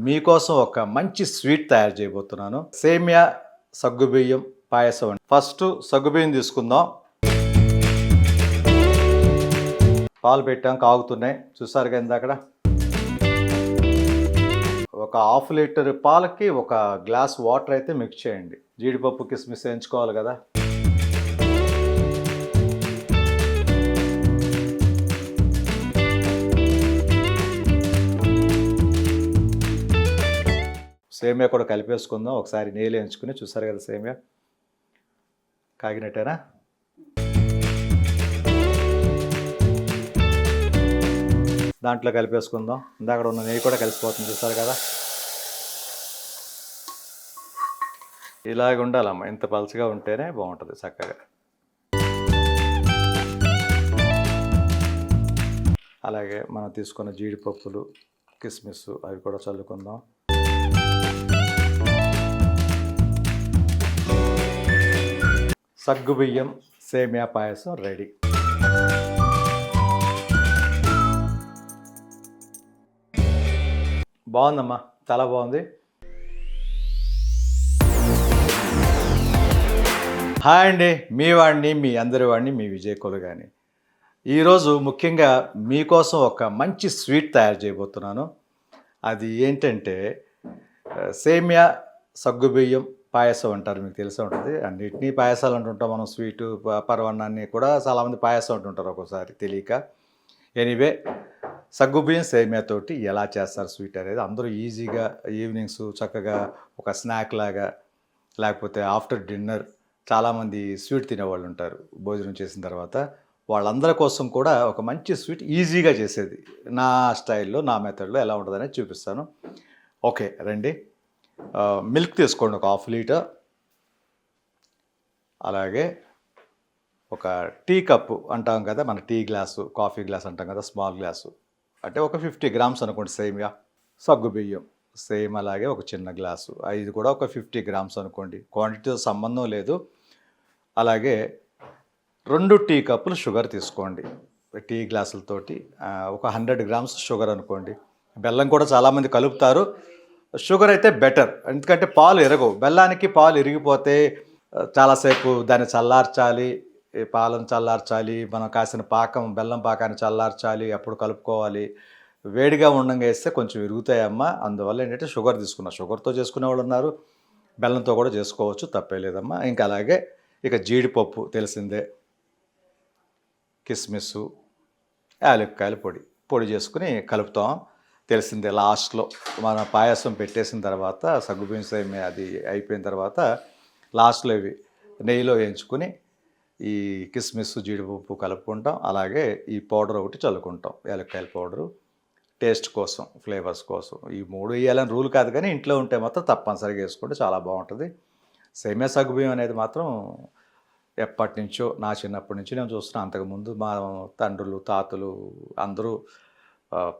మీకోసం ఒక మంచి స్వీట్ తయారు చేయబోతున్నాను. సేమియా సగ్గుబియ్యం పాయసం. ఫస్ట్ సగ్గుబియ్యం తీసుకుందాం. పాలు పెట్టాం, కాగుతున్నాయి. చూసారు కదా అక్కడ. ఒక హాఫ్ లీటర్ పాలకి ఒక గ్లాస్ వాటర్ అయితే మిక్స్ చేయండి. జీడిపప్పు కిస్మిస్ వేయించుకోవాలి కదా. సేమియా కూడా కలిపేసుకుందాం. ఒకసారి నీళ్ళు వేయించుకుని. చూసారు కదా సేమియా కాగినట్టేనా. దాంట్లో కలిపేసుకుందాం. ఇందాక ఉన్న నెయ్యి కూడా కలిసిపోతుంది. చూసారు కదా. ఇలాగ ఉండాలమ్మా. ఇంత పలుచగా ఉంటేనే బాగుంటుంది చక్కగా. అలాగే మనం తీసుకున్న జీడిపప్పులు కిస్మిస్ అవి కూడా చల్లుకుందాం. సగ్గుబియ్యం సేమియా పాయసం రెడీ. బాగుందమ్మా, చాలా బాగుంది. హాయ్ అండి, మీ వాడిని, మీ అందరి వాడిని, మీ విజయ్ కొలుగాని. ఈరోజు ముఖ్యంగా మీకోసం ఒక మంచి స్వీట్ తయారు చేయబోతున్నాను. అది ఏంటంటే సేమియా సగ్గుబియ్యం పాయసం అంటారు. మీకు తెలిసే ఉంటుంది. అన్నిటినీ పాయసాలు అంటుంటాం మనం. స్వీటు పరవన్నాన్ని కూడా చాలామంది పాయసం అంటుంటారు ఒక్కోసారి తెలియక. ఎనీవే, సగ్గుబియ్యం సేమియాతోటి ఎలా చేస్తారు స్వీట్ అనేది అందరూ ఈజీగా ఈవినింగ్స్ చక్కగా ఒక స్నాక్ లాగా, లేకపోతే ఆఫ్టర్ డిన్నర్ చాలామంది స్వీట్ తినేవాళ్ళు ఉంటారు భోజనం చేసిన తర్వాత. వాళ్ళందరి కోసం కూడా ఒక మంచి స్వీట్ ఈజీగా చేసేది నా స్టైల్లో, నా మెథడ్లో ఎలా ఉంటుందనేది చూపిస్తాను. ఓకే రండి. మిల్క్ తీసుకోండి, ఒక హాఫ్ లీటర్. అలాగే ఒక టీ కప్పు అంటాం కదా, మన టీ గ్లాసు, కాఫీ గ్లాస్ అంటాం కదా, స్మాల్ గ్లాసు అంటే ఒక 50 గ్రామ్స్ అనుకోండి. సేమియా సగ్గుబియ్యం సేమ్ అలాగే ఒక చిన్న గ్లాసు, ఇది కూడా ఒక 50 గ్రామ్స్ అనుకోండి. క్వాంటిటీతో సంబంధం లేదు. అలాగే 2 టీ కప్పులు షుగర్ తీసుకోండి. టీ గ్లాసులతోటి ఒక 100 గ్రామ్స్ షుగర్ అనుకోండి. బెల్లం కూడా చాలామంది కలుపుతారు. షుగర్ అయితే బెటర్, ఎందుకంటే పాలు ఎరగవు. బెల్లానికి పాలు ఇరిగిపోతే చాలాసేపు దాన్ని చల్లార్చాలి, పాలను చల్లార్చాలి, మనం కాసిన పాకం బెల్లం పాకాన్ని చల్లార్చాలి, అప్పుడు కలుపుకోవాలి. వేడిగా ఉండంగా వేస్తే కొంచెం ఇరుగుతాయమ్మా. అందువల్ల ఏంటంటే షుగర్ తీసుకున్నా. షుగర్తో చేసుకునే వాళ్ళు ఉన్నారు, బెల్లంతో కూడా చేసుకోవచ్చు, తప్పే లేదమ్మా. ఇంకా అలాగే ఇక జీడిపప్పు తెలిసిందే, కిస్మిస్సు, యాలక్కాయల పొడి చేసుకుని కలుపుతాం తెలిసిందే. లాస్ట్లో మన పాయసం పెట్టేసిన తర్వాత సగ్గుబియ్యం సేమియా అది అయిపోయిన తర్వాత లాస్ట్లో ఇవి నెయ్యిలో వేయించుకుని ఈ కిస్మిస్ జీడిపప్పు కలుపుకుంటాం. అలాగే ఈ పౌడర్ ఒకటి చల్లుకుంటాం, యాలక్కాయల పౌడరు, టేస్ట్ కోసం, ఫ్లేవర్స్ కోసం. ఈ 3 వేయాలని రూల్ కాదు, కానీ ఇంట్లో ఉంటే మాత్రం తప్పనిసరిగా వేసుకుంటే చాలా బాగుంటుంది. సేమియా సగ్గుబియ్యం అనేది మాత్రం ఎప్పటి నుంచో, నా చిన్నప్పటి నుంచి నేను చూస్తున్నాను. అంతకుముందు మా తండ్రులు, తాతలు అందరూ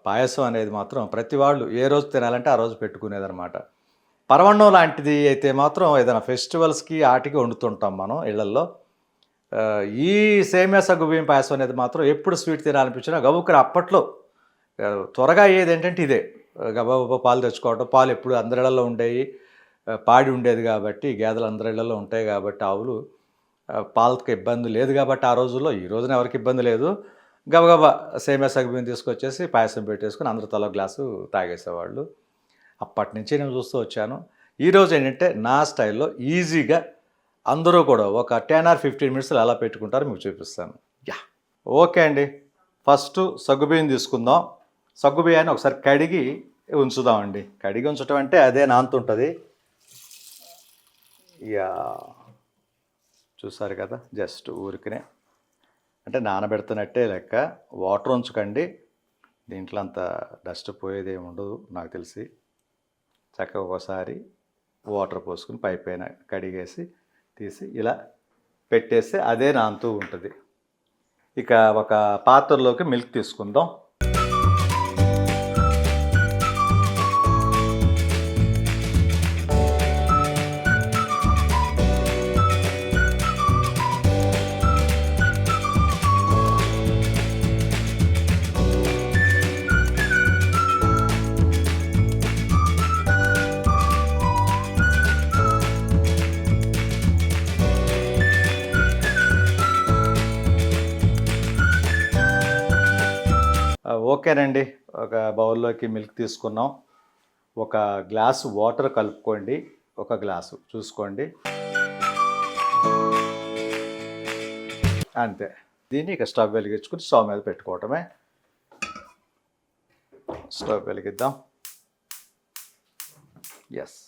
పాయసం అనేది మాత్రం ప్రతి వాళ్ళు ఏ రోజు తినాలంటే ఆ రోజు పెట్టుకునేదనమాట. పరవన్నం లాంటిది అయితే మాత్రం ఏదైనా ఫెస్టివల్స్కి ఆటికి వండుతుంటాం మనం ఇళ్లల్లో. ఈ సేమియా సగ్గుబియ్యం పాయసం అనేది మాత్రం ఎప్పుడు స్వీట్ తినాలనిపించినా గబుక్కున అప్పట్లో త్వరగా అయ్యేది ఏంటంటే ఇదే. గబగబా పాలు తెచ్చుకోవడం. పాలు ఎప్పుడు అందరిళ్లలో ఉండేవి, పాడి ఉండేది కాబట్టి, గేదెలు అందరిళ్లలో ఉంటాయి కాబట్టి ఆవులు, పాలకి ఇబ్బంది లేదు కాబట్టి ఆ రోజుల్లో. ఈ రోజున ఎవరికి ఇబ్బంది లేదు. గబగబా సేమియా సగ్గుబియ్యం తీసుకొచ్చేసి పాయసం పెట్టేసుకుని అందరూ తల గ్లాసు తాగేసేవాళ్ళు. అప్పటి నుంచి నేను చూస్తూ వచ్చాను. ఈరోజు ఏంటంటే నా స్టైల్లో ఈజీగా అందరూ కూడా ఒక 10 or 15 మినిట్స్లో ఎలా పెట్టుకుంటారో మీకు చూపిస్తాను. ఓకే అండి. ఫస్ట్ సగ్గుబియ్యం తీసుకుందాం. సగ్గుబియ్యాన్ని ఒకసారి కడిగి ఉంచుదామండి. కడిగి ఉంచడం అంటే అదే నానుతుంటుంది. చూసారు కదా, జస్ట్ ఊరికనే అంటే నానబెడుతున్నట్టే లెక్క. వాటర్ ఉంచకండి, దీంట్లో అంత డస్ట్ పోయేది ఏమి ఉండదు నాకు తెలిసి. చక్కగా ఒకసారి వాటర్ పోసుకుని పైపైన కడిగేసి తీసి ఇలా పెట్టేస్తే అదే నానుతూ ఉంటుంది. ఇక ఒక పాత్రలోకి మిల్క్ తీసుకుందాం. ఓకేనండి. ఒక బౌల్లోకి మిల్క్ తీసుకున్నాం. ఒక గ్లాసు వాటర్ కలుపుకోండి. ఒక గ్లాసు చూసుకోండి. అంతే. దీన్ని ఇక స్టవ్ వెలిగించుకుని స్టవ్ మీద పెట్టుకోవటమే. స్టవ్ వెలిగిద్దాం. ఎస్.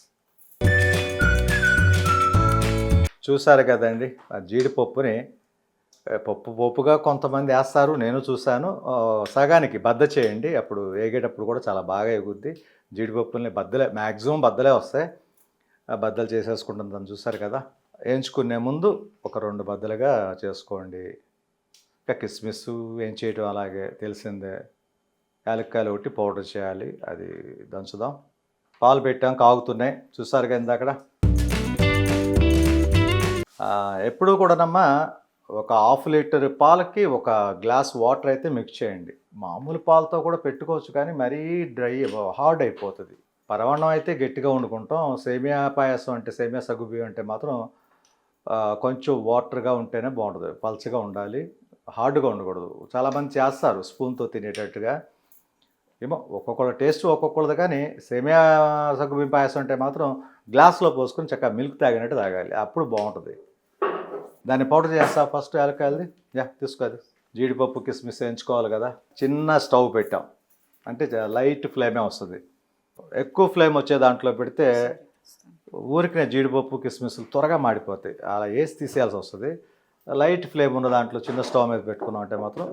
చూసారు కదండి ఆ జీడిపప్పుని. పోపుగా కొంతమంది వేస్తారు, నేను చూశాను. సగానికి బద్ద చేయండి, అప్పుడు వేగేటప్పుడు కూడా చాలా బాగా ఎగుద్ది. జీడిపప్పుల్ని మ్యాక్సిమం బద్దలే వస్తాయి. బద్దలు చేసేసుకుంటుందని చూసారు కదా. వేయించుకునే ముందు ఒక 2 బద్దలుగా చేసుకోండి. ఇంకా కిస్మిస్ ఏం చేయటం అలాగే తెలిసిందే. యాలక్కాయలు ఒకటి పౌడర్ చేయాలి, అది దంచుదాం. పాలు పెట్టాం, కాగుతున్నాయి చూసారు కదా ఇందాకడ. ఎప్పుడూ కూడానమ్మా ఒక 1/2 లీటర్ పాలకి ఒక గ్లాస్ వాటర్ అయితే మిక్స్ చేయండి. మామూలు పాలతో కూడా పెట్టుకోవచ్చు, కానీ మరీ హార్డ్ అయిపోతుంది. పరమాన్నం అయితే గట్టిగా వండుకుంటాం. సేమియా పాయసం అంటే, సేమియా సగ్గుబియ్యం అంటే మాత్రం కొంచెం వాటర్గా ఉంటేనే బాగుంటుంది. పల్చగా ఉండాలి, హార్డ్గా ఉండకూడదు. చాలామంది చేస్తారు స్పూన్తో తినేటట్టుగా. ఏమో ఒక్కొక్కళ్ళ టేస్ట్ ఒక్కొక్కళ్ళది, కానీ సేమియా సగ్గుబియ్యం పాయసం అంటే మాత్రం గ్లాస్లో పోసుకొని చక్కగా మిల్క్ తాగినట్టు తాగాలి, అప్పుడు బాగుంటుంది. దాన్ని పౌడర్ చేస్తా ఫస్ట్ యాలక్కాయలది. తీసుకోదు. జీడిపప్పు కిస్మిస్ వేయించుకోవాలి కదా. చిన్న స్టవ్ పెట్టాం అంటే లైట్ ఫ్లేమే వస్తుంది. ఎక్కువ ఫ్లేమ్ వచ్చే దాంట్లో పెడితే ఊరికినే జీడిపప్పు కిస్మిస్లు త్వరగా మాడిపోతాయి, అలా వేసి తీసేయాల్సి వస్తుంది. లైట్ ఫ్లేమ్ ఉన్న దాంట్లో చిన్న స్టవ్ మీద పెట్టుకున్నాం అంటే మాత్రం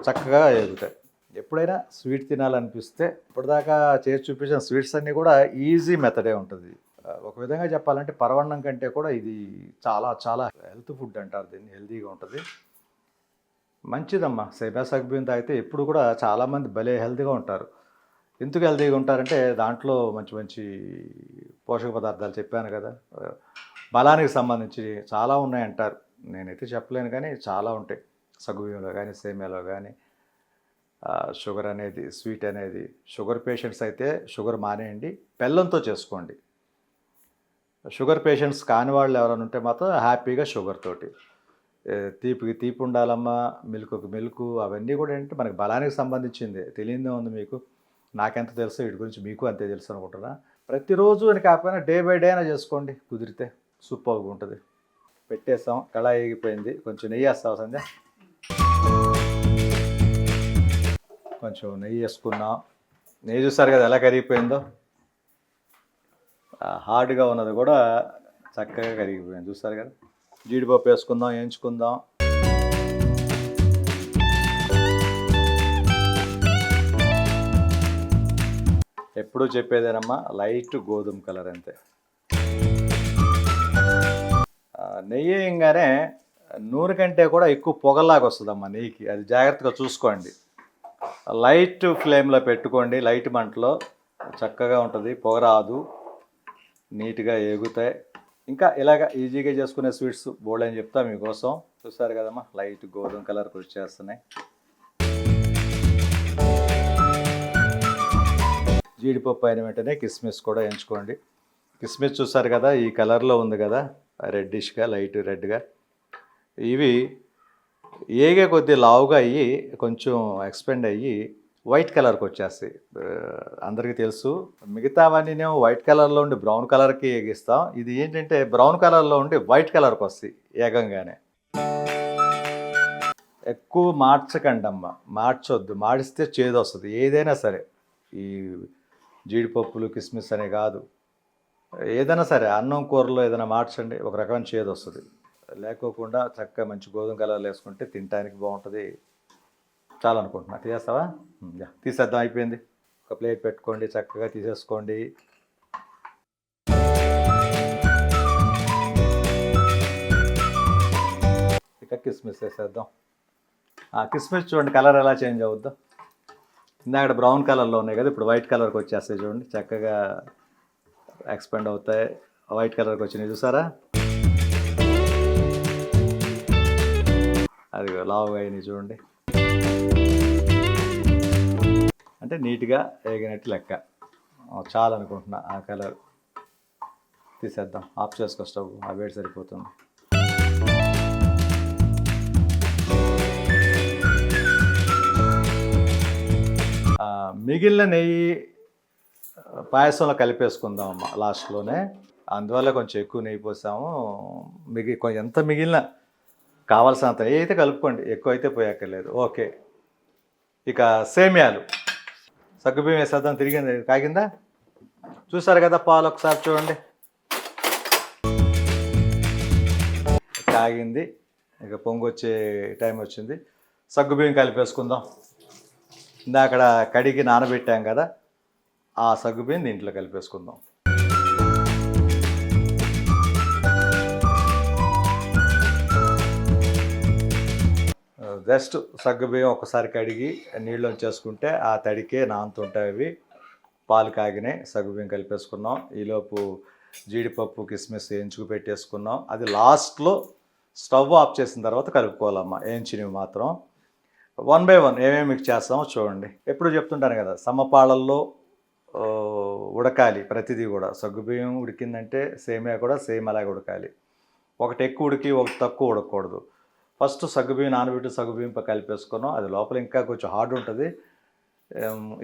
చక్కగా ఎగుతాయి. ఎప్పుడైనా స్వీట్ తినాలనిపిస్తే ఇప్పటిదాకా చేసి చూపించిన స్వీట్స్ అన్నీ కూడా ఈజీ మెథడే ఉంటుంది. ఒక విధంగా చెప్పాలంటే పరవన్నం కంటే కూడా ఇది చాలా చాలా హెల్త్ ఫుడ్ అంటారు దీన్ని. హెల్తీగా ఉంటుంది, మంచిదమ్మా. సేమియా సగ్గుబియ్యం తాగితే ఎప్పుడు కూడా చాలామంది భలే హెల్తీగా ఉంటారు. ఎందుకు హెల్తీగా ఉంటారంటే దాంట్లో మంచి మంచి పోషక పదార్థాలు చెప్పాను కదా, బలానికి సంబంధించి చాలా ఉన్నాయంటారు. నేనైతే చెప్పలేను, కానీ చాలా ఉంటాయి సగ్గుబియ్యంలో కానీ సేమియాలో కానీ. షుగర్ అనేది, స్వీట్ అనేది, షుగర్ పేషెంట్స్ అయితే షుగర్ మానేయండి, బెల్లంతో చేసుకోండి. షుగర్ పేషెంట్స్ కాని వాళ్ళు ఎవరైనా ఉంటే మాత్రం హ్యాపీగా షుగర్ తోటి. తీపికి తీపి ఉండాలమ్మా, మిల్క్కి మిల్క్, అవన్నీ కూడా ఏంటంటే మనకి బలానికి సంబంధించింది. తెలియదే ఉంది మీకు, నాకెంత తెలుసో వీటి గురించి మీకు అంతే తెలుసు అనుకుంటున్నా. ప్రతిరోజు అని కాకపోయినా డే బై డే అయినా చేసుకోండి, కుదిరితే సూపర్గా ఉంటుంది. పెట్టేస్తాం, కళాయి ఎగిపోయింది. కొంచెం నెయ్యి వేస్తావు సంధ్య. కొంచెం నెయ్యి వేసుకున్నాం. నెయ్యి చూసారు కదా ఎలా కరిగిపోయిందో. హార్డ్గా ఉన్నది కూడా చక్కగా కరిగిపోయింది చూస్తారు కదా. జీడిపప్పు వేసుకుందాం, వేయించుకుందాం. ఎప్పుడూ చెప్పేదేనమ్మా, లైట్ గోధుమ కలర్ అంతే. నెయ్యి వేయంగానే నూనె కంటే కూడా ఎక్కువ పొగలాగా వస్తుందమ్మా నెయ్యికి, అది జాగ్రత్తగా చూసుకోండి. లైట్ ఫ్లేమ్లో పెట్టుకోండి, లైట్ మంటలో చక్కగా ఉంటుంది, పొగ రాదు, నీట్గా ఏగుతాయి. ఇంకా ఇలాగ ఈజీగా చేసుకునే స్వీట్స్ బోల్డ్ అని చెప్తా మీకోసం. చూస్తారు కదమ్మా లైట్ గోధుమ కలర్కి వచ్చేస్తున్నాయి. జీడిపప్పు అయిన వెంటనే కిస్మిస్ కూడా ఎంచుకోండి. కిస్మిస్ చూస్తారు కదా ఈ కలర్లో ఉంది కదా, రెడ్డిష్గా, లైట్ రెడ్గా. ఇవి ఏగే కొద్దీ లావుగా అయ్యి కొంచెం ఎక్స్పెండ్ అయ్యి వైట్ కలర్కి వచ్చేస్తాయి. అందరికీ తెలుసు, మిగతావన్నీనేమో వైట్ కలర్లో ఉండి బ్రౌన్ కలర్కి ఏగిస్తాం. ఇది ఏంటంటే బ్రౌన్ కలర్లో ఉండి వైట్ కలర్కి వస్తాయి ఏగంగానే. ఎక్కువ మార్చకండి అమ్మ, మార్చొద్దు. మాడిస్తే చేదు వస్తుంది ఏదైనా సరే. ఈ జీడిపప్పులు కిస్మిస్ అనే కాదు, ఏదైనా సరే అన్నం కూరలో ఏదైనా మార్చండి, ఒక రకమైన చేదు వస్తుంది. లేకోకుండా చక్కగా మంచి గోధుమ కలర్లు వేసుకుంటే తినడానికి బాగుంటుంది. చాలా అనుకుంటున్నా. తీసేస్తావా? తీసేద్దాం, అయిపోయింది. ఒక ప్లేట్ పెట్టుకోండి, చక్కగా తీసేసుకోండి. ఇక కిస్మిస్ వేసేద్దాం. కిస్మిస్ చూడండి కలర్ ఎలా చేంజ్ అవుద్దాం. ఇందాక బ్రౌన్ కలర్లో ఉన్నాయి కదా, ఇప్పుడు వైట్ కలర్కి వచ్చేస్తాయి చూడండి. చక్కగా ఎక్స్పెండ్ అవుతాయి, వైట్ కలర్కి వచ్చినాయి చూసారా. అది లావుగా అయినాయి చూడండి. అంటే నీట్గా వేగినట్టు లెక్క. చాలా అనుకుంటున్నా ఆ కలర్. తీసేద్దాం, ఆఫ్ చేసుకో స్టవ్, ఆ వేడి సరిపోతుంది. మిగిలిన నెయ్యి పాయసంలో కలిపేసుకుందాం అమ్మ లాస్ట్లోనే. అందువల్ల కొంచెం ఎక్కువ నెయ్యి పోసాము. ఎంత మిగిలిన కావాల్సినంత నెయ్యి అయితే కలుపుకోండి, ఎక్కువ అయితే పోయాకలేదు. ఓకే, ఇక సేమియాలు. సగ్గుబియ్యం వేసేద్దాం. తిరిగింది, కాగిందా? చూసారు కదా పాలు, ఒకసారి చూడండి. కాగింది, ఇక పొంగొచ్చే టైం వచ్చింది. సగ్గుబియ్యం కలిపేసుకుందాం. అక్కడ కడిగి నానబెట్టాం కదా, ఆ సగ్గుబియ్యం దీంట్లో కలిపేసుకుందాం. జస్ట్ సగ్గుబియ్యం ఒకసారి కడిగి నీళ్ళు వచ్చేసుకుంటే ఆ తడికే నానుతుంటాయి అవి. పాలు కాగినాయి, సగ్గుబియ్యం కలిపేసుకున్నాం. ఈలోపు జీడిపప్పు కిస్మిస్ వేయించుకు పెట్టేసుకున్నాం. అది లాస్ట్లో స్టవ్ ఆఫ్ చేసిన తర్వాత కలుపుకోవాలమ్మా, వేయించినవి మాత్రం. 1 by 1 ఏమేమి మిక్స్ చేస్తామో చూడండి. ఎప్పుడు చెప్తుంటాను కదా, సమపాళల్లో ఉడకాలి ప్రతిదీ కూడా. సగ్గుబియ్యం ఉడికిందంటే సేమియా కూడా సేమ్ అలాగే ఉడకాలి. ఒకటి ఎక్కువ ఉడికి ఒకటి తక్కువ ఉడకకూడదు. ఫస్ట్ సగ్గుబియ్యం నానబెట్టి సగ్గుబియ్యం కలిపేసుకున్నాం. అది లోపల ఇంకా కొంచెం హార్డ్ ఉంటుంది,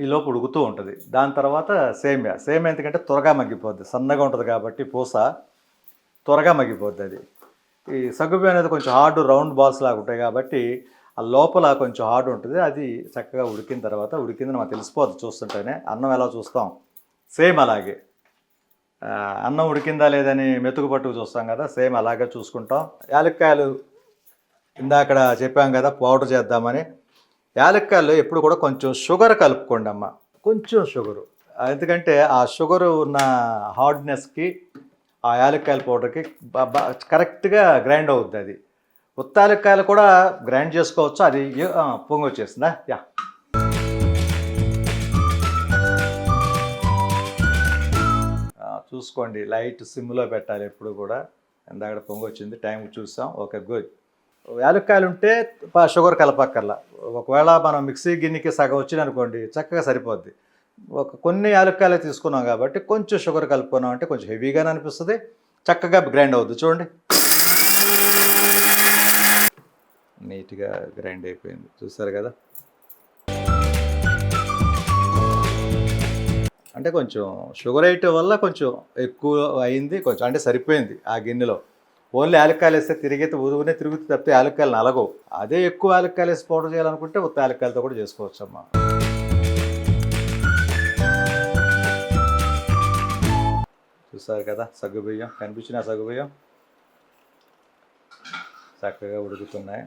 ఈ లోపు ఉడుకుతూ ఉంటుంది. దాని తర్వాత సేమియా ఎందుకంటే త్వరగా మగ్గిపోద్ది, సన్నగా ఉంటుంది కాబట్టి పూస త్వరగా మగ్గిపోద్ది. అది ఈ సగ్గుబియ్యం అనేది కొంచెం హార్డ్ రౌండ్ బాల్స్ లాగా ఉంటాయి కాబట్టి ఆ లోపల కొంచెం హార్డ్ ఉంటుంది. అది చక్కగా ఉడికిన తర్వాత, ఉడికిందని మనకు తెలిసిపోద్ది చూస్తుంటేనే. అన్నం ఎలా చూస్తాం సేమ్ అలాగే, అన్నం ఉడికిందా లేదని మెతుకు పట్టుకు చూస్తాం కదా, సేమ్ అలాగే చూసుకుంటాం. యాలక్కాయలు ఇందాక చెప్పాం కదా పౌడర్ చేద్దామని. యాలక్కాయల్లో ఎప్పుడు కూడా కొంచెం షుగర్ కలుపుకోండి అమ్మ, కొంచెం షుగరు. ఎందుకంటే ఆ షుగరు ఉన్న హార్డ్నెస్కి ఆ యాలక్కాయల పౌడర్కి కరెక్ట్గా గ్రైండ్ అవుద్ది. అది ఉత్త యాలక్కాయలు కూడా గ్రైండ్ చేసుకోవచ్చు. అది పొంగి వచ్చేసిందా? యా, చూసుకోండి, లైట్ సిమ్లో పెట్టాలి ఎప్పుడు కూడా. ఇందాక పొంగి వచ్చింది, టైం చూసాం. Okay, good. యాలక్కాయలు ఉంటే షుగర్ కలపక్కర్లా. ఒకవేళ మనం మిక్సీ గిన్నెకి సగం వచ్చింది అనుకోండి, చక్కగా సరిపోద్ది. కొన్ని యాలక్కాయలు తీసుకున్నాం కాబట్టి కొంచెం షుగర్ కలుపుకున్నాం అంటే కొంచెం హెవీగానే అనిపిస్తుంది, చక్కగా గ్రైండ్ అవుద్ది. చూడండి, నీట్గా గ్రైండ్ అయిపోయింది, చూసారు కదా. అంటే కొంచెం షుగర్ వేయటం వల్ల కొంచెం ఎక్కువ అయింది, కొంచెం అంటే సరిపోయింది ఆ గిన్నెలో. ఓన్లీ యాలక్కాయలు వేస్తే తిరిగితే ఊరుకునే తిరుగుతూ తప్పితే యాలక్కాయలు నలగవు. అదే ఎక్కువ యాలక్కాయలు వేసి పౌడర్ చేయాలనుకుంటే ఉత్త యాలక్కాయలతో కూడా చేసుకోవచ్చమ్మా. చూసారు కదా సగ్గుబియ్యం, కనిపించిన సగ్గుబియ్యం చక్కగా ఉడుకుతున్నాయి.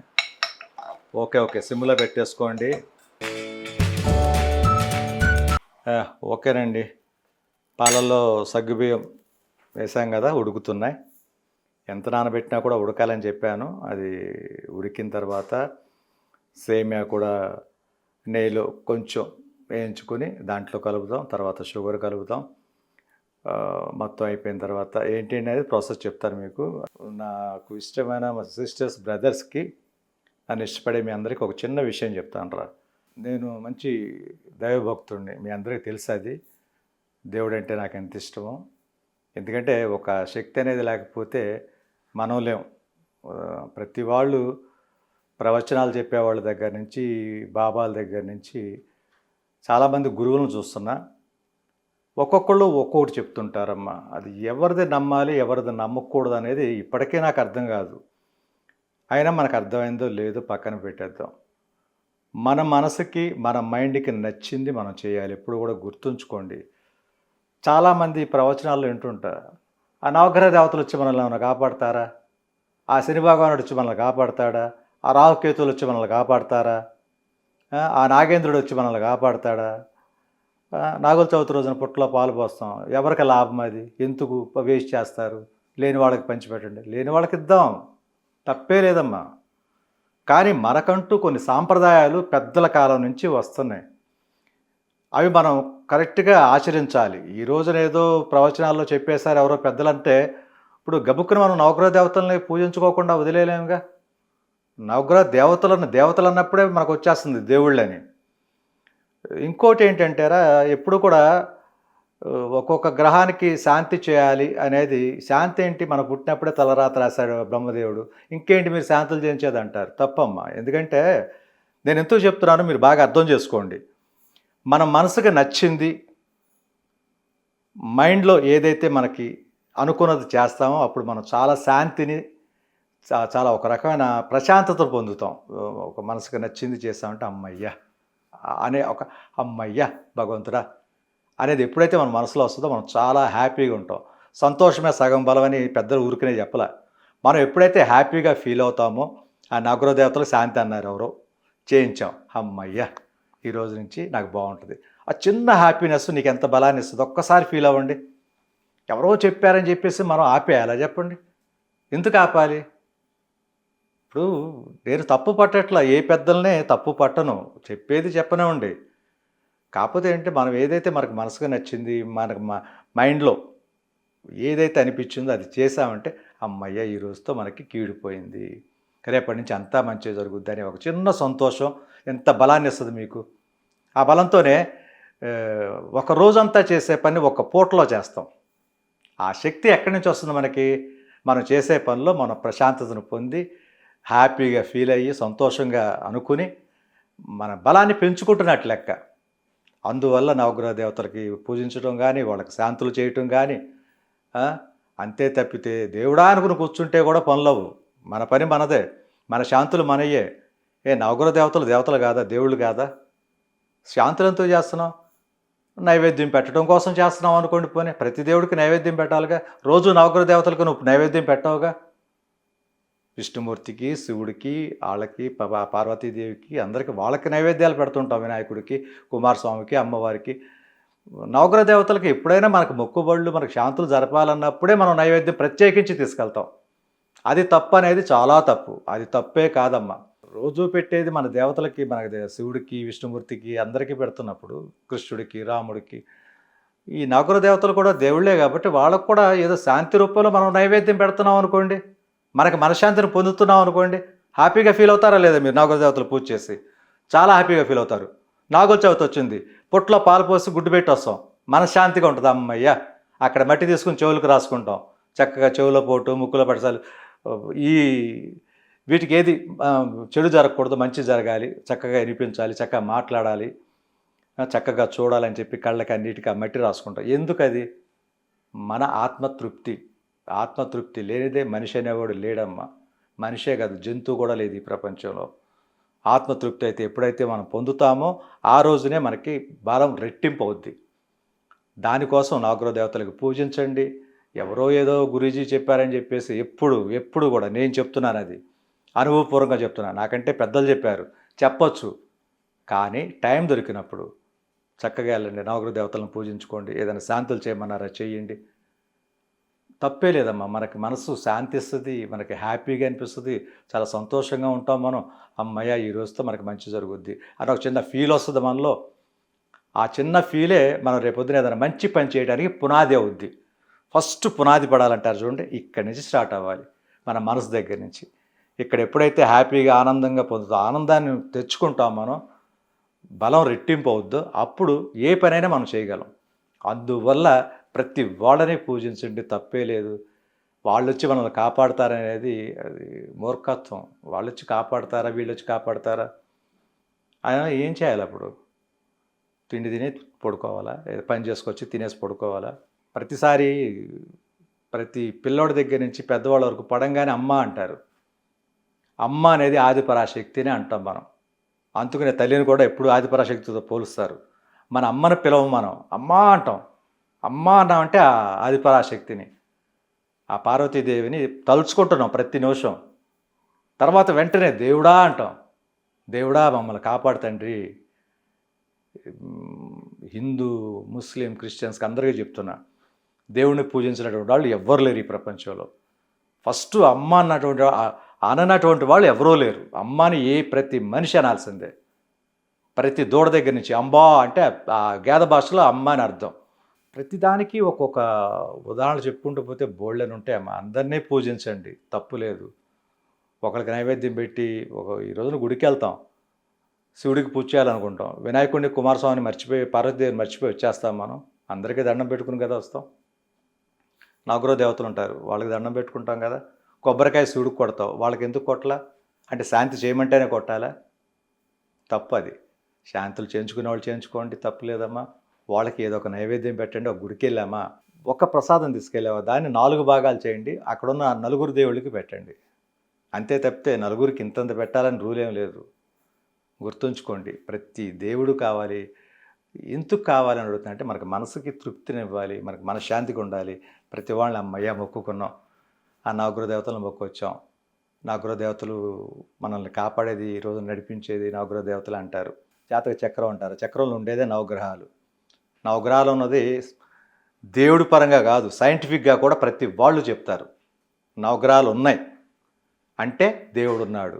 ఓకే, సిమ్లో పెట్టేసుకోండి. ఓకేనండి, పాలల్లో సగ్గుబియ్యం వేసాం కదా, ఉడుకుతున్నాయి. ఎంత నానబెట్టినా కూడా ఉడకాలని చెప్పాను. అది ఉడికిన తర్వాత సేమియా కూడా నెయ్యిలో కొంచెం వేయించుకొని దాంట్లో కలుపుదాం. తర్వాత షుగర్ కలుపుదాం. మొత్తం అయిపోయిన తర్వాత ఏంటి అనేది ప్రాసెస్ చెప్తాను మీకు. నాకు ఇష్టమైన మా సిస్టర్స్, బ్రదర్స్కి, నన్ను ఇష్టపడే మీ అందరికీ ఒక చిన్న విషయం చెప్తాను రా. నేను మంచి దైవభక్తుడిని, మీ అందరికీ తెలుసు. అది దేవుడు అంటే నాకు ఎంత ఇష్టమో. ఎందుకంటే ఒక శక్తి అనేది లేకపోతే మనం లేం. ప్రతి వాళ్ళు ప్రవచనాలు చెప్పేవాళ్ళ దగ్గర నుంచి, బాబాల దగ్గర నుంచి చాలామంది గురువులను చూస్తున్నా, ఒక్కొక్కళ్ళు ఒక్కొక్కటి చెప్తుంటారమ్మా. అది ఎవరిది నమ్మాలి, ఎవరిది నమ్మకూడదు అనేది ఇప్పటికే నాకు అర్థం కాదు. అయినా మనకు అర్థమైందో లేదో పక్కన పెట్టేద్దాం. మన మనసుకి, మన మైండ్కి నచ్చింది మనం చేయాలి. ఎప్పుడు కూడా గుర్తుంచుకోండి. చాలామంది ప్రవచనాల్లో వింటుంటారు, ఆ నవగ్రహ దేవతలు వచ్చి మనల్ని ఏమైనా కాపాడతారా, ఆ శని భగవానుడు వచ్చి మనల్ని కాపాడతాడా, ఆ రాహుకేతువులు వచ్చి మనల్ని కాపాడతారా, ఆ నాగేంద్రుడు వచ్చి మనల్ని కాపాడతాడా, నాగుల చవితి రోజున పుట్టలో పాలు పోస్తాం, ఎవరికి లాభం, అది ఎందుకు వేస్ట్ చేస్తారు, లేని వాళ్ళకి పంచిపెట్టండి, లేని వాళ్ళకి ఇద్దాం, తప్పే లేదమ్మా. కానీ మనకంటూ కొన్ని సాంప్రదాయాలు పెద్దల కాలం నుంచి వస్తున్నాయి, అవి మనం కరెక్ట్గా ఆచరించాలి. ఈ రోజున ఏదో ప్రవచనాల్లో చెప్పేశారు ఎవరో పెద్దలంటే, ఇప్పుడు గబుక్కున మనం నవగ్రహ దేవతల్ని పూజించుకోకుండా వదిలేయలేముగా. నవగ్రహ దేవతలు అన్నప్పుడే మనకు వచ్చేస్తుంది దేవుళ్ళని. ఇంకోటి ఏంటంటారా, ఎప్పుడు కూడా ఒక్కొక్క గ్రహానికి శాంతి చేయాలి అనేది, శాంతి ఏంటి, మన పుట్టినప్పుడే తలరాత రాశాడు బ్రహ్మదేవుడు, ఇంకేంటి మీరు శాంతులు చేయించేది అంటారు. తప్పమ్మా. ఎందుకంటే నేను ఎంతో చెప్తున్నాను, మీరు బాగా అర్థం చేసుకోండి. మన మనసుకు నచ్చింది, మైండ్‌లో ఏదైతే మనకి అనుకున్నది చేస్తామో అప్పుడు మనం చాలా శాంతిని, చాలా ఒక రకమైన ప్రశాంతత పొందుతాం. ఒక మనసుకు నచ్చింది చేశామంటే హమ్మయ్య! అనే ఒక హమ్మయ్య! భగవంతుడా! అనేది ఎప్పుడైతే మన మనసులో వస్తుందో మనం చాలా హ్యాపీగా ఉంటాం. సంతోషమే సగం బలమని పెద్దలు ఊరికనే చెప్పలా. మనం ఎప్పుడైతే హ్యాపీగా ఫీల్ అవుతామో ఆ నగర దేవతలు శాంతి అన్నారు ఎవరో. చేయించాం. హమ్మయ్య! ఈ రోజు నుంచి నాకు బావుంటది. ఆ చిన్న హ్యాపీనెస్ నీకెంత బలాన్ని ఇస్తదో ఒక్కసారి ఫీల్ అవ్వండి. ఎవరో చెప్పారని చెప్పేసి మనం ఆపేయాలా చెప్పండి? ఎందుకు ఆపాలి? ఇప్పుడు నేను తప్పు పట్టట్లా. ఏ పెద్దలనే తప్పు పట్టను. చెప్పేది చెప్పనివ్వండి. కాకపోతే ఏంటంటే మనం ఏదైతే మనకు మనసుకు నచ్చింది, మనకు మైండ్‌లో ఏదైతే అనిపించిందో అది చేశామంటే, హమ్మయ్య! ఈ రోజుతో మనకి కీడిపోయింది. రేపటి నుంచి అంతా మంచే జరుగుద్దని ఒక చిన్న సంతోషం ఎంత బలాన్ని ఇస్తది మీకు. ఆ బలంతోనే ఒక రోజంతా చేసే పని ఒక పూటలో చేస్తాం. ఆ శక్తి ఎక్కడి నుంచి వస్తుంది మనకి? మనం చేసే పనిలో మనం ప్రశాంతతను పొంది, హ్యాపీగా ఫీల్ అయ్యి, సంతోషంగా అనుకుని, మన బలాన్ని పెంచుకుంటున్నట్టు లెక్క. అందువల్ల నవగ్రహ దేవతలకి పూజించడం గానీ, వాళ్ళకి శాంతులు చేయటం గానీ, అంతే తప్పితే దేవుడా అనుకుని కూర్చుంటే కూడా పనులవు. మన పని మనదే. మన శాంతులు మనయ్యే. నవగ్రహ దేవతలు దేవతలు కాదా? దేవుళ్ళు కాదా? శాంతులు ఎంతో చేస్తున్నాం? నైవేద్యం పెట్టడం కోసం చేస్తున్నాం అనుకోండి పోనీ. ప్రతి దేవుడికి నైవేద్యం పెట్టాలిగా. రోజు నవగ్రహ దేవతలకు నువ్వు నైవేద్యం పెట్టవుగా. విష్ణుమూర్తికి, శివుడికి, ఆళ్ళకి, పార్వతీదేవికి అందరికి వాళ్ళకి నైవేద్యాలు పెడుతుంటాం. వినాయకుడికి, కుమారస్వామికి, అమ్మవారికి. నవగ్రహ దేవతలకి ఎప్పుడైనా మనకు మొక్కుబళ్ళు, మనకు శాంతులు జరపాలన్నప్పుడే మనం నైవేద్యం ప్రత్యేకించి తీసుకెళ్తాం. అది తప్పనేది చాలా తప్పు. అది తప్పే కాదమ్మా. రోజు పెట్టేది మన దేవతలకి, మనకి శివుడికి, విష్ణుమూర్తికి అందరికీ పెడుతున్నప్పుడు, కృష్ణుడికి, రాముడికి, ఈ నవగ్రహ దేవతలు కూడా దేవుళ్ళే కాబట్టి వాళ్ళకు కూడా ఏదో శాంతి రూపంలో మనం నైవేద్యం పెడుతున్నాం అనుకోండి, మనకి మనశ్శాంతిని పొందుతున్నాం అనుకోండి, హ్యాపీగా ఫీల్ అవుతారా లేదా మీరు నవగ్రహ దేవతలు పూజ చేసి? చాలా హ్యాపీగా ఫీల్ అవుతారు. నాగుల చవితి వచ్చింది, పుట్లో పాలు పోసి గుడ్డు పెట్టి వస్తాం, మనశ్శాంతిగా ఉంటుంది. అమ్మయ్య! అక్కడ మట్టి తీసుకుని చెవులకు రాసుకుంటాం, చక్కగా చెవులో పోటు, ముక్కులో పడసాలు. ఈ వీటికి ఏది చెడు జరగకూడదు, మంచి జరగాలి, చక్కగా వినిపించాలి, చక్కగా మాట్లాడాలి, చక్కగా చూడాలని చెప్పి కళ్ళకి అన్నిటికీ ఆ మట్టి రాసుకుంటాం. ఎందుకది? మన ఆత్మతృప్తి. ఆత్మతృప్తి లేనిదే మనిషి అనేవాడు లేడమ్మా. మనిషే కాదు, జంతువు కూడా లేదు ఈ ప్రపంచంలో. ఆత్మతృప్తి అయితే ఎప్పుడైతే మనం పొందుతామో ఆ రోజునే మనకి బలం రెట్టింపు అవుద్ది. దానికోసం నవగ్రహ దేవతలకు పూజించండి. ఎవరో ఏదో గురూజీ చెప్పారని చెప్పేసి ఎప్పుడు కూడా నేను చెప్తున్నాను, అది అనుభవపూర్వకంగా చెప్తున్నాను. నాకంటే పెద్దలు చెప్పారు, చెప్పొచ్చు. కానీ టైం దొరికినప్పుడు చక్కగా వెళ్ళండి, నవగ్రహ దేవతలను పూజించుకోండి. ఏదైనా శాంతులు చేయమన్నారా చేయండి. తప్పే లేదమ్మా. మనకి మనసు శాంతిస్తుంది, మనకి హ్యాపీగా అనిపిస్తుంది, చాలా సంతోషంగా ఉంటాం మనం. అమ్మయ్య! ఈ రోజుతో మనకి మంచి జరుగుద్ది అని ఒక చిన్న ఫీల్ వస్తుంది మనలో. ఆ చిన్న ఫీలే మనం రేపొద్దున ఏదైనా మంచి పని చేయడానికి పునాది అవుద్ది. ఫస్ట్ పునాది పడాలంటారు చూడండి, ఇక్కడి నుంచి స్టార్ట్ అవ్వాలి, మన మనసు దగ్గర నుంచి. ఇక్కడ ఎప్పుడైతే హ్యాపీగా ఆనందంగా పొందుతాం, ఆనందాన్ని తెచ్చుకుంటాం మనం, బలం రెట్టింపు అవుద్దో అప్పుడు ఏ పనైనా మనం చేయగలం. అందువల్ల ప్రతి వాళ్ళని పూజించండి, తప్పే లేదు. వాళ్ళొచ్చి మనల్ని కాపాడతారనేది అది మూర్ఖత్వం. వాళ్ళొచ్చి కాపాడతారా, వీళ్ళొచ్చి కాపాడతారా? ఆయన ఏం చేయాలి అప్పుడు? తిండి తిని పడుకోవాలా? పని చేసుకొచ్చి తినేసి పడుకోవాలా? ప్రతిసారి ప్రతి పిల్లోడి దగ్గర నుంచి పెద్దవాళ్ళ వరకు పడంగానే అమ్మ అంటారు. అమ్మ అనేది ఆదిపరాశక్తినే అంటాం మనం. అందుకనే తల్లిని కూడా ఎప్పుడు ఆదిపరాశక్తితో పోలుస్తారు. మన అమ్మను పిలవం, మనం అమ్మా అంటాం. అమ్మ అన్నామంటే ఆ ఆదిపరాశక్తిని, ఆ పార్వతీదేవిని తలుచుకుంటున్నాం ప్రతి నిమిషం. తర్వాత వెంటనే దేవుడా అంటాం. దేవుడా మమ్మల్ని కాపాడు తండ్రి. హిందూ, ముస్లిం, క్రిస్టియన్స్కి అందరికీ చెప్తున్నా, దేవుణ్ణి పూజించినటువంటి వాళ్ళు ఎవ్వరు లేరు ఈ ప్రపంచంలో. ఫస్ట్ అమ్మ అన్నటువంటి అననటువంటి వాళ్ళు ఎవరూ లేరు. అమ్మని ప్రతి మనిషి అనాల్సిందే. ప్రతి దూడ దగ్గర నుంచి అంబా అంటే ఆ గేద భాషలో అమ్మ అని అర్థం. ప్రతిదానికి ఒక్కొక్క ఉదాహరణ చెప్పుకుంటూ పోతే బోళ్ళని ఉంటాయి అమ్మ. అందరినీ పూజించండి, తప్పు లేదు. ఒకరికి నైవేద్యం పెట్టి ఈ రోజున గుడికి వెళ్తాం, శివుడికి పూజ చేయాలనుకుంటాం, వినాయకుడిని, కుమారస్వామిని మర్చిపోయి, పార్వతీదేవిని మర్చిపోయి వచ్చేస్తాం మనం. అందరికీ దండం పెట్టుకుని కదా వస్తాం. నవగ్రహ దేవతలు ఉంటారు, వాళ్ళకి దండం పెట్టుకుంటాం కదా. కొబ్బరికాయ శివుడికి కొడతావు, వాళ్ళకి ఎందుకు కొట్టలా? అంటే శాంతి చేయమంటేనే కొట్టాలా? తప్పు అది. శాంతులు చేయించుకునే వాళ్ళు చేయించుకోండి, తప్పులేదమ్మా. వాళ్ళకి ఏదో ఒక నైవేద్యం పెట్టండి, ఒక గుడికి వెళ్ళామా, ఒక ప్రసాదం తీసుకెళ్ళావా, దాన్ని 4 భాగాలు చేయండి, అక్కడున్న నలుగురు దేవుళ్ళకి పెట్టండి. అంతే తప్పితే నలుగురికి ఇంతంత పెట్టాలని రూల్ ఏం లేదు. గుర్తుంచుకోండి, ప్రతి దేవుడు కావాలి. ఎందుకు కావాలని అడుగుతున్నా అంటే మనకు మనసుకి తృప్తినివ్వాలి, మనకు మనశ్శాంతిగా ఉండాలి. ప్రతి వాళ్ళని అమ్మయ్య మొక్కుకున్నాం, ఆ నవగ్రహ దేవతలను మొక్కొచ్చాం. నవగ్రహ దేవతలు మనల్ని కాపాడేది, ఈ రోజు నడిపించేది నవగ్రహ దేవతలు అంటారు. జాతక చక్రం అంటారు. చక్రంలో ఉండేదే నవగ్రహాలు. నవగ్రహాలు ఉన్నది దేవుడి పరంగా కాదు, సైంటిఫిక్గా కూడా ప్రతి వాళ్ళు చెప్తారు. నవగ్రహాలు ఉన్నాయి అంటే దేవుడు ఉన్నాడు.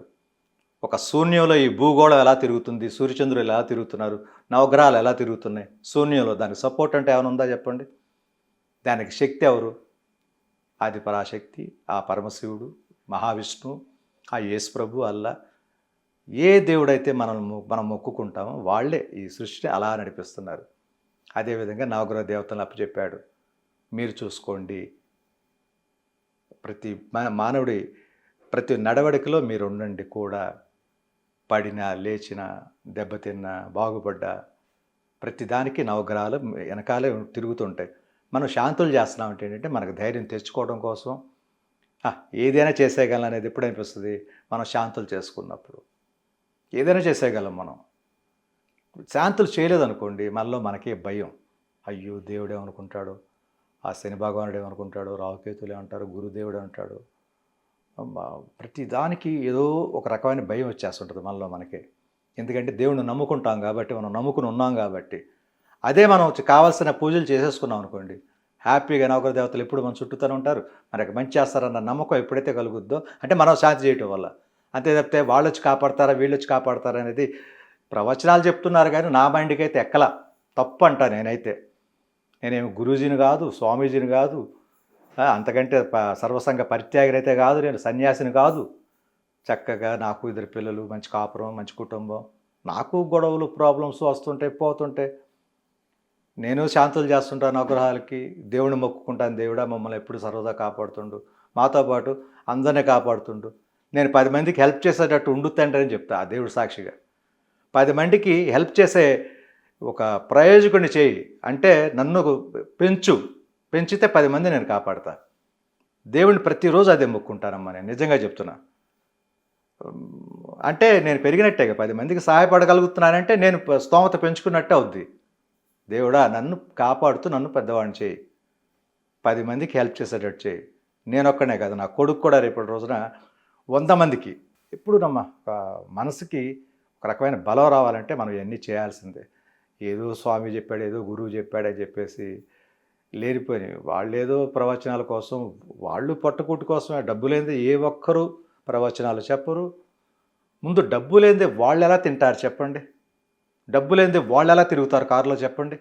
ఒక శూన్యంలో ఈ భూగోళం ఎలా తిరుగుతుంది, సూర్యచంద్రులు ఎలా తిరుగుతున్నారు, నవగ్రహాలు ఎలా తిరుగుతున్నాయి శూన్యంలో, దానికి సపోర్ట్ అంటే ఏమైనా ఉందా చెప్పండి? దానికి శక్తి ఎవరు? ఆది పరాశక్తి, ఆ పరమశివుడు, మహావిష్ణువు, ఆ యేసు ప్రభు, అల్లా. ఏ దేవుడైతే మనం మొక్కుకుంటామో వాళ్ళే ఈ సృష్టిని అలా నడిపిస్తున్నారు. అదేవిధంగా నవగ్రహ దేవతలను అప్పచెప్పాడు, మీరు చూసుకోండి. ప్రతి మానవుడి ప్రతి నడవడికలో మీరు ఉండండి కూడా. పడినా, లేచినా, దెబ్బతిన్నా, బాగుపడ్డా ప్రతిదానికి నవగ్రహాలు వెనకాలే తిరుగుతుంటాయి. మనం శాంతులు చేస్తున్నామంటే ఏంటంటే మనకు ధైర్యం తెచ్చుకోవడం కోసం. ఏదైనా చేసేయగలం అనేది ఎప్పుడు అనిపిస్తుంది? మనం శాంతులు చేసుకున్నప్పుడు. ఏదైనా చేసేయగలం మనం. శాంతులు చేయలేదనుకోండి, మనలో మనకే భయం. అయ్యో దేవుడు ఏమనుకుంటాడు, ఆ శని భగవానుడు ఏమనుకుంటాడు, రాహుకేతులు ఏమంటారు, గురుదేవుడు అంటాడు. ప్రతి దానికి ఏదో ఒక రకమైన భయం వచ్చేస్తుంటుంది మనలో మనకే. ఎందుకంటే దేవుడిని నమ్ముకుంటాం కాబట్టి, మనం నమ్ముకుని ఉన్నాం కాబట్టి. అదే మనం కావాల్సిన పూజలు చేసేసుకున్నాం అనుకోండి, హ్యాపీగా నవగ్రహ దేవతలు ఎప్పుడు మన చుట్టూతూనే ఉంటారు, మనకి మంచి చేస్తారన్న నమ్మకం ఎప్పుడైతే కలుగుద్దో, అంటే మనం శాంతి చేయటం వల్ల. అంతే తప్పితే వాళ్ళు వచ్చి కాపాడతారా, వీళ్ళు వచ్చి కాపాడతారా అనేది ప్రవచనాలు చెప్తున్నారు కానీ నా మైండ్కి అయితే ఎక్కలా. తప్పు అంటా నేనైతే. నేనేమి గురూజీని కాదు, స్వామీజీని కాదు, అంతకంటే సర్వసంగ పరిత్యాగరైతే కాదు, నేను సన్యాసిని కాదు. చక్కగా నాకు 2 పిల్లలు, మంచి కాపురం, మంచి కుటుంబం. నాకు గొడవలు, ప్రాబ్లమ్స్ వస్తుంటాయి, పోతుంటాయి. నేను శాంతులు చేస్తుంటాను నవగ్రహాలకి, దేవుడిని మొక్కుకుంటాను. దేవుడా మమ్మల్ని ఎప్పుడు సర్వదా కాపాడుతుండు, మాతో పాటు అందరినీ కాపాడుతుండు. నేను 10 మందికి హెల్ప్ చేసేటట్టు ఉండు తండ్రి అని చెప్తా, ఆ దేవుడు సాక్షిగా. 10 మందికి హెల్ప్ చేసే ఒక ప్రయోజకుడిని చేయి అంటే నన్ను పెంచితే 10 మంది నేను కాపాడతా. దేవుడిని ప్రతిరోజు అదే మొక్కుంటానమ్మా, నేను నిజంగా చెప్తున్నా. అంటే నేను పెరిగినట్టేగా, 10 మందికి సహాయపడగలుగుతున్నానంటే నేను స్తోమత పెంచుకున్నట్టే అవుద్ది. దేవుడా నన్ను కాపాడుతూ నన్ను పెద్దవాడిని చేయి, 10 మందికి హెల్ప్ చేసేటట్టు చేయి. నేను ఒక్కనే కాదు, నా కొడుకు కూడా రేపటి రోజున 100 మందికి. ఎప్పుడు నమ్మ మనసుకి ఒక రకమైన బలం రావాలంటే మనం ఇవన్నీ చేయాల్సిందే. ఏదో స్వామి చెప్పాడు, ఏదో గురువు చెప్పాడని చెప్పేసి లేనిపోయినాయి. వాళ్ళేదో ప్రవచనాల కోసం, వాళ్ళు పట్టుకుట్టు కోసమే. డబ్బు లేనిదే ఏ ఒక్కరూ ప్రవచనాలు చెప్పరు. ముందు డబ్బు లేనిదే వాళ్ళు ఎలా తింటారు చెప్పండి? డబ్బు లేనిదే వాళ్ళు ఎలా తిరుగుతారు కారులో చెప్పండి?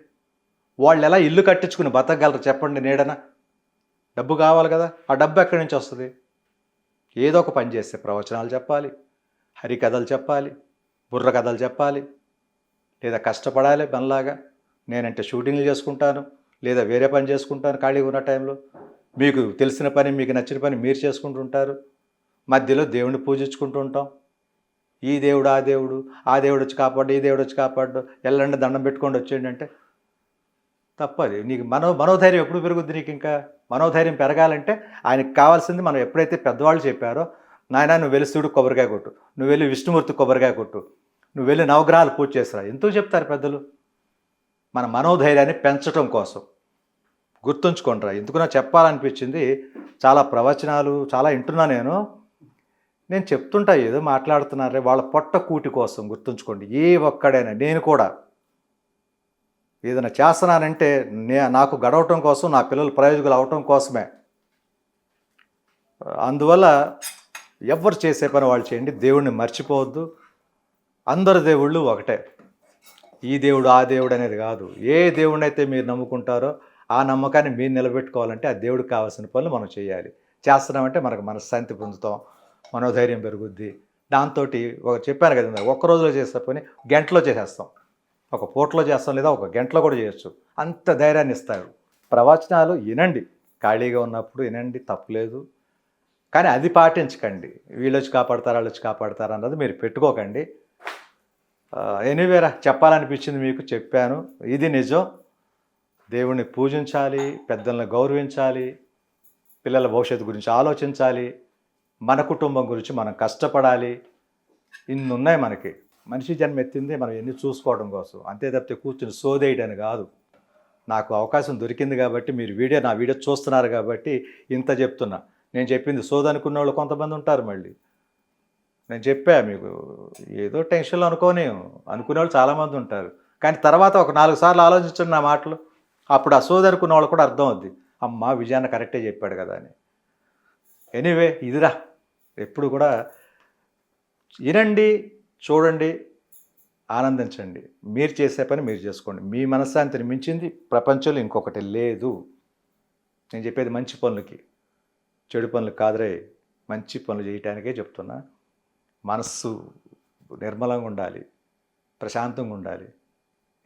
వాళ్ళు ఎలా ఇల్లు కట్టించుకుని బతకగలరు చెప్పండి నీడన? డబ్బు కావాలి కదా, ఆ డబ్బు ఎక్కడి నుంచి వస్తుంది? ఏదో ఒక పని చేస్తే ప్రవచనాలు చెప్పాలి, హరికథలు చెప్పాలి, బుర్ర కథలు చెప్పాలి, లేదా కష్టపడాలి మనలాగా. నేనంటే షూటింగ్లు చేసుకుంటాను, లేదా వేరే పని చేసుకుంటాను ఖాళీగా ఉన్న టైంలో. మీకు తెలిసిన పని, మీకు నచ్చిన పని మీరు చేసుకుంటుంటారు. మధ్యలో దేవుడిని పూజించుకుంటూ ఉంటాం. ఈ దేవుడు, ఆ దేవుడు, ఆ దేవుడు వచ్చి కాపాడు, ఈ దేవుడు వచ్చి కాపాడు, ఎల్లండి దండం పెట్టుకోండి వచ్చేయండి అంటే తప్పది. నీకు మనోధైర్యం ఎప్పుడు పెరుగుద్ది? నీకు ఇంకా మనోధైర్యం పెరగాలంటే ఆయనకు కావాల్సింది మనం ఎప్పుడైతే పెద్దవాళ్ళు చెప్పారో, నాయన నువ్వు వెళ్ళి శివుడు కొబ్బరికాయ కొట్టు, నువ్వు వెళ్ళి విష్ణుమూర్తి కొబ్బరికాయ కొట్టు, నువ్వు వెళ్ళి నవగ్రహాలు పూజ చేస్తారా, ఎందుకు చెప్తారు పెద్దలు? మన మనోధైర్యాన్ని పెంచడం కోసం. గుర్తుంచుకోండిరా, ఎందుకు నాకు చెప్పాలనిపించింది. చాలా ప్రవచనాలు చాలా వింటున్నా నేను చెప్తుంటా, ఏదో మాట్లాడుతున్నారే వాళ్ళ పొట్ట కూటి కోసం. గుర్తుంచుకోండి, ఏ ఒక్కడైనా, నేను కూడా ఏదైనా చేస్తున్నానంటే నాకు గడవటం కోసం, నా పిల్లలు ప్రయోజకులు అవటం కోసమే. అందువల్ల ఎవరు చేసే పని వాళ్ళు చేయండి, దేవుడిని మర్చిపోవద్దు. అందరు దేవుళ్ళు ఒకటే, ఈ దేవుడు ఆ దేవుడు అనేది కాదు. ఏ దేవుడిని అయితే మీరు నమ్ముకుంటారో ఆ నమ్మకాన్ని మీరు నిలబెట్టుకోవాలంటే ఆ దేవుడికి కావాల్సిన పనులు మనం చేయాలి. చేస్తున్నామంటే మనకు మనశ్శాంతి పొందుతాం, మనోధైర్యం పెరుగుద్ది. దాంతో చెప్పాను కదా, ఒక్క రోజులో చేసే పని గంటలో చేసేస్తాం, ఒక పూటలో చేస్తాం, లేదా ఒక గంటలో కూడా చేయొచ్చు. అంత ధైర్యాన్ని ఇస్తారు. ప్రవచనాలు వినండి, ఖాళీగా ఉన్నప్పుడు వినండి, తప్పులేదు. కానీ అది పాటించకండి. వీళ్ళు వచ్చి కాపాడతారు, వాళ్ళు వచ్చి కాపాడతారు అన్నది మీరు పెట్టుకోకండి. ఎనీవేరా చెప్పాలనిపించింది మీకు చెప్పాను. ఇది నిజం. దేవుణ్ణి పూజించాలి, పెద్దలను గౌరవించాలి, పిల్లల భవిష్యత్తు గురించి ఆలోచించాలి, మన కుటుంబం గురించి మనం కష్టపడాలి. ఇన్ని ఉన్నాయి మనకి. మనిషి జన్మ ఎత్తింది మనం ఎన్ని చూసుకోవడం కోసం, అంతే తప్పితే కూర్చుని సోదేయడానికి కాదు. నాకు అవకాశం దొరికింది కాబట్టి మీరు నా వీడియో చూస్తున్నారు కాబట్టి ఇంత చెప్తున్నా. నేను చెప్పింది సోదనుకున్న వాళ్ళు కొంతమంది ఉంటారు. మళ్ళీ నేను చెప్పా మీకు, ఏదో టెన్షన్లో అనుకునే వాళ్ళు చాలామంది ఉంటారు. కానీ తర్వాత ఒక 4 సార్లు ఆలోచించండి నా మాటలు. అప్పుడు ఆ సోదనుకున్న వాళ్ళు కూడా అర్థం అవుద్ది, అమ్మ విజయాన్ని కరెక్టే చెప్పాడు కదా అని. ఎనీవే ఇదిరా, ఎప్పుడు కూడా వినండి, చూడండి, ఆనందించండి. మీరు చేసే పని మీరు చేసుకోండి. మీ మనశ్శాంతిని మించింది ప్రపంచంలో ఇంకొకటి లేదు. నేను చెప్పేది మంచి పనులకి, చెడు పనులకు కాదురే. మంచి పనులు చేయటానికే చెప్తున్నా. మనస్సు నిర్మలంగా ఉండాలి, ప్రశాంతంగా ఉండాలి.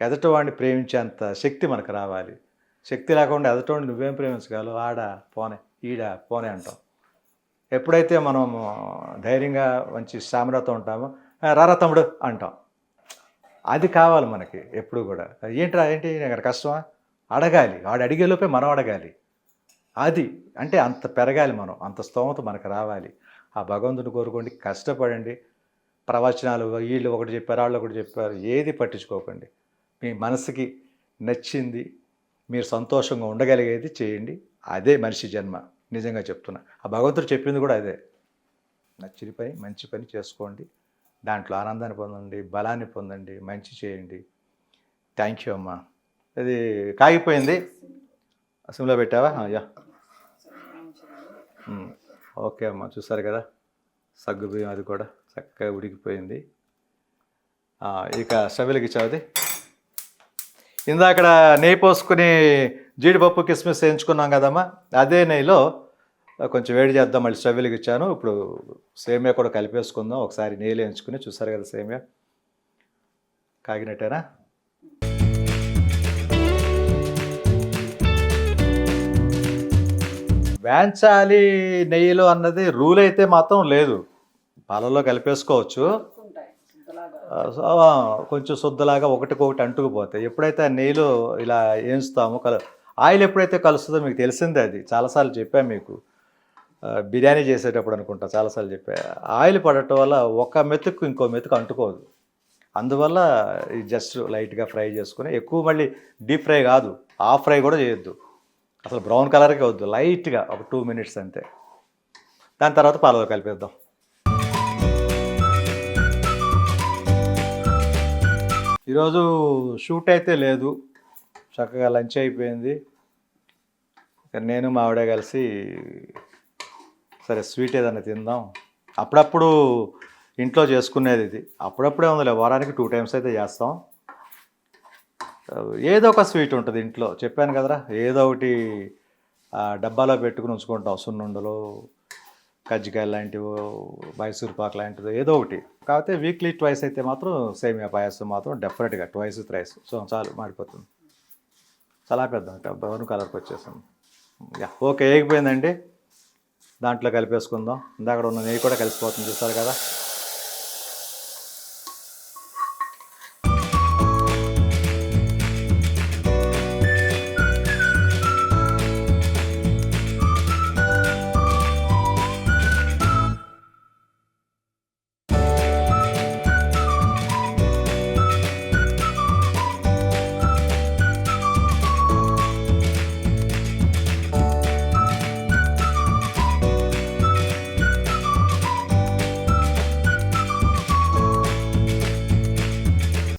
ఎదటివాడిని ప్రేమించేంత శక్తి మనకు రావాలి. శక్తి లేకుండా ఎదటివాడిని నువ్వేం ప్రేమించగలవు? ఆడ పోనే, ఈడ పోనే అంటాం. ఎప్పుడైతే మనం ధైర్యంగా మంచి స్టామినాతో ఉంటామో రారా తమ్ముడు అంటాం. అది కావాలి మనకి ఎప్పుడు కూడా. ఏంటి నాకు కష్టమా అడగాలి. వాడు అడిగేలోపే మనం అడగాలి. అది అంటే అంత పెరగాలి మనం, అంత స్తోమత మనకు రావాలి. ఆ భగవంతుని కోరుకోండి, కష్టపడండి. ప్రవచనాలు వీళ్ళు ఒకటి చెప్పారు, వాళ్ళు ఒకటి చెప్పారు, ఏది పట్టించుకోకండి. మీ మనసుకి నచ్చింది, మీరు సంతోషంగా ఉండగలిగేది చేయండి. అదే మనిషి జన్మ. నిజంగా చెప్తున్నా. ఆ భగవంతుడు చెప్పింది కూడా అదే. నచ్చిన పని, మంచి పని చేసుకోండి. దాంట్లో ఆనందాన్ని పొందండి, బలాన్ని పొందండి, మంచి చేయండి. థ్యాంక్ యూ అమ్మా. అది కాగిపోయింది. సిమ్లో పెట్టావా? యా, ఓకే అమ్మా. చూసారు కదా, సగ్గుబియ్యం అది కూడా చక్కగా ఉడికిపోయింది. ఇక స్టవ్లకి ఇచ్చావుది. ఇందాక నెయ్యి పోసుకుని జీడిపప్పు కిస్మిస్ వేయించుకున్నాం కదమ్మా, అదే నెయ్యిలో కొంచెం వేడి చేద్దాం. మళ్ళీ స్టవ్ వెలిగించాను. ఇప్పుడు సేమియా కూడా కలిపేసుకుందాం. ఒకసారి నెయ్యిలో వేయించుకుని. చూసారు కదా సేమియా కాగినట్టేనా? వేయించాలి నెయ్యిలో అన్నది రూల్ అయితే మాత్రం లేదు. పాలల్లో కలిపేసుకోవచ్చు, కొంచెం శుద్ధలాగా ఒకటికొకటి అంటుకుపోతాయి. ఎప్పుడైతే ఆ నెయ్యిలో ఇలా వేయించుతామో ఆయిల్ ఎప్పుడైతే కలుస్తుందో మీకు తెలిసిందే. అది చాలాసార్లు చెప్పాను మీకు, బిర్యానీ చేసేటప్పుడు అనుకుంటా చాలాసార్లు చెప్పా. ఆయిల్ పడటం వల్ల ఒక మెతుకు ఇంకో మెతుకు అంటుకోదు. అందువల్ల జస్ట్ లైట్గా ఫ్రై చేసుకుని, ఎక్కువ మళ్ళీ డీప్ ఫ్రై కాదు, హాఫ్ ఫ్రై కూడా చేయొద్దు, అసలు బ్రౌన్ కలర్కే వద్దు, లైట్గా ఒక 2 minutes అంతే. దాని తర్వాత పాలలో కలిపేద్దాం. ఈరోజు షూట్ అయితే లేదు, చక్కగా లంచ్ అయిపోయింది. నేను మా ఆవిడ కలిసి సరే స్వీట్ ఏదైనా తిందాం. అప్పుడప్పుడు ఇంట్లో చేసుకునేది ఇది, అప్పుడప్పుడే ఉందిలే, వారానికి 2 times అయితే చేస్తాం. ఏదో ఒక స్వీట్ ఉంటుంది ఇంట్లో, చెప్పాను కదరా, ఏదో ఒకటి డబ్బాలో పెట్టుకుని ఉంచుకుంటాం. సున్నుండలు, కజ్జికాయలు లాంటివి, మైసూర్ పాక్ లాంటిది ఏదో ఒకటి. కాకపోతే వీక్లీ 2 అయితే మాత్రం సేమియా పాయసం మాత్రం డెఫినెట్గా 2 3. సో చాలు, మాడిపోతుంది. చాలా పెద్ద బ్రౌన్ కలర్కి వచ్చేసాం. యా, ఓకే, ఏగిపోయిందండి. దాంట్లో కలిపేసుకుందాం. ఇందాక ఉన్న నెయ్యి కూడా కలిసిపోతుంది, చూస్తారు కదా.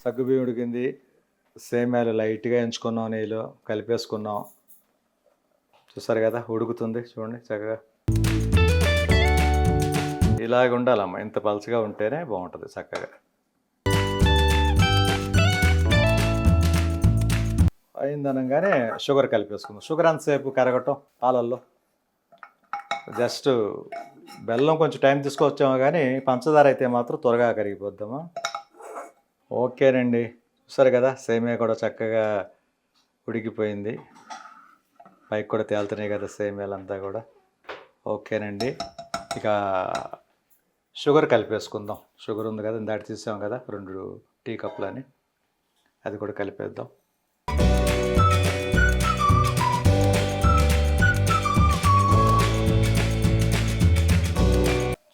సగ్గుబియ్యం ఉడికింది, సేమ్యాలు లైట్గా ఎంచుకున్నాం, నెయ్యిలో కలిపేసుకున్నాం. చూసారు కదా, ఉడుకుతుంది చూడండి చక్కగా. ఇలాగ ఉండాలమ్మా, ఇంత పలుచగా ఉంటేనే బాగుంటుంది చక్కగా. అయిందనగానే షుగర్ కలిపేసుకుందాం. షుగర్ అంతసేపు కరగటం పాలల్లో. జస్ట్ బెల్లం కొంచెం టైం తీసుకొచ్చాము, కానీ పంచదార అయితే మాత్రం త్వరగా కరిగిపోద్దామా. ఓకేనండి, చూసారు కదా, సేమియా కూడా చక్కగా ఉడికిపోయింది. పైకి కూడా తేలుతున్నాయి కదా సేమియాలంతా కూడా. ఓకేనండి, ఇక షుగర్ కలిపేసుకుందాం. షుగర్ ఉంది కదా, ఇందాక తీసాం కదా, 2 టీ కప్పులని అది కూడా కలిపేద్దాం.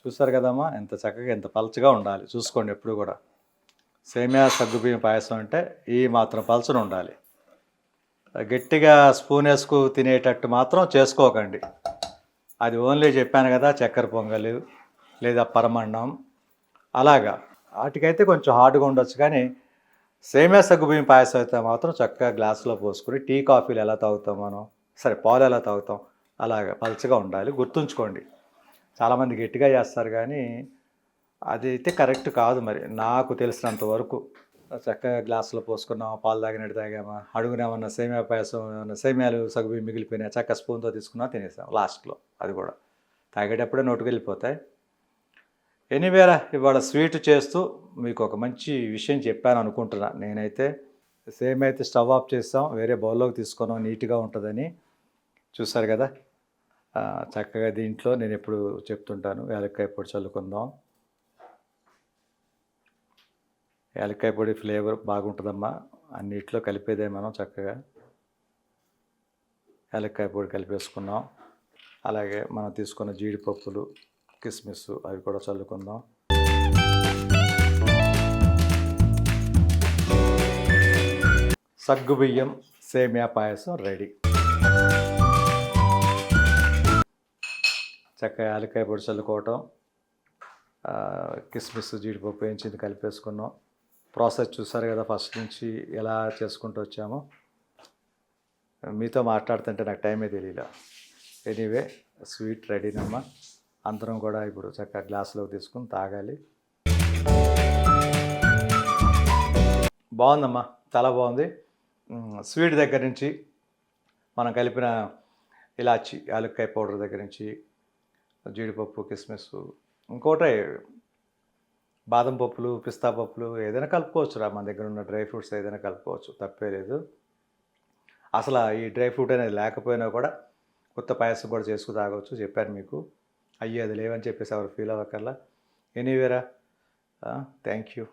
చూసారు కదమ్మా, ఎంత చక్కగా ఎంత పలచగా ఉండాలి చూసుకోండి ఎప్పుడు కూడా. సేమియా సగ్గుబియ్యం పాయసం అంటే ఈ మాత్రం పలచన ఉండాలి. గట్టిగా స్పూన్ వేసుకు తినేటట్టు మాత్రం చేసుకోకండి. అది ఓన్లీ చెప్పాను కదా, చక్కెర పొంగలి లేదా పరమాన్నం అలాగా వాటికైతే కొంచెం హార్డ్గా ఉండొచ్చు. కానీ సేమియా సగ్గుబియ్యం పాయసం అయితే మాత్రం చక్కగా గ్లాసులో పోసుకుని టీ కాఫీలు ఎలా తాగుతాం మనం, సరే పాలు ఎలా తాగుతాం అలాగా పలచగా ఉండాలి. గుర్తుంచుకోండి, చాలామంది గట్టిగా చేస్తారు కానీ అది అయితే కరెక్ట్ కాదు. మరి నాకు తెలిసినంత వరకు చక్కగా గ్లాసులో పోసుకున్నామా, పాలు తాగినట్టు తాగామా, అడుగునేమన్నా సేమియా పాయసం ఏమన్నా సేమియాలు సగ్గుబియ్యం మిగిలిపోయినా చక్క స్పూన్తో తీసుకున్నా తినేసాం లాస్ట్లో. అది కూడా తాగేటప్పుడే నోటుకు వెళ్ళిపోతాయి. ఎనీవేరా, ఇవాళ స్వీట్ చేస్తూ మీకు ఒక మంచి విషయం చెప్పాను అనుకుంటున్నా. నేనైతే సేమ్ అయితే స్టవ్ ఆఫ్ చేస్తాం, వేరే బౌల్లోకి తీసుకున్నాం, నీట్గా ఉంటుందని. చూసారు కదా, చక్కగా దీంట్లో నేను ఎప్పుడు చెప్తుంటాను యాలక్కాయ పొడి చల్లుకుందాం. యాలక్కాయ పొడి ఫ్లేవర్ బాగుంటుందమ్మా, అన్నిట్లో కలిపేదే మనం. చక్కగా యాలక్కాయ పొడి కలిపేసుకున్నాం. అలాగే మనం తీసుకున్న జీడిపప్పులు, కిస్మిస్ అవి కూడా చల్లుకుందాం. సగ్గుబియ్యం సేమియా పాయసం రెడీ. చక్కగా యాలక్కాయ పొడి చల్లుకోవటం, కిస్మిస్ జీడిపప్పు వేయించింది కలిపేసుకున్నాం. ప్రాసెస్ చూసారు కదా, ఫస్ట్ నుంచి ఎలా చేసుకుంటూ వచ్చామో. మీతో మాట్లాడుతుంటే నాకు టైమే తెలియదు. ఎనీవే, స్వీట్ రెడీనమ్మా. అందరం కూడా ఇప్పుడు చక్కగా గ్లాసులోకి తీసుకుని తాగాలి. బాగుందమ్మా, చాలా బాగుంది. స్వీట్ దగ్గర నుంచి మనం కలిపిన ఇలాచి యాలక్కాయ పౌడర్ దగ్గర నుంచి జీడిపప్పు, కిస్మిస్, ఇంకోటి బాదం పప్పులు, పిస్తా పప్పులు ఏదైనా కలుపుకోవచ్చు రా. మన దగ్గర ఉన్న డ్రై ఫ్రూట్స్ ఏదైనా కలుపుకోవచ్చు, తప్పే లేదు. అసలు ఈ డ్రై ఫ్రూట్ అనేది లేకపోయినా కూడా కొత్త పాయసం కూడా చేసుకు తాగవచ్చు. చెప్పాను మీకు. అయ్యి అది లేవని చెప్పేసి ఎవరు ఫీల్ అవ్వకల్లా. ఎనీవేరా, థ్యాంక్ యూ.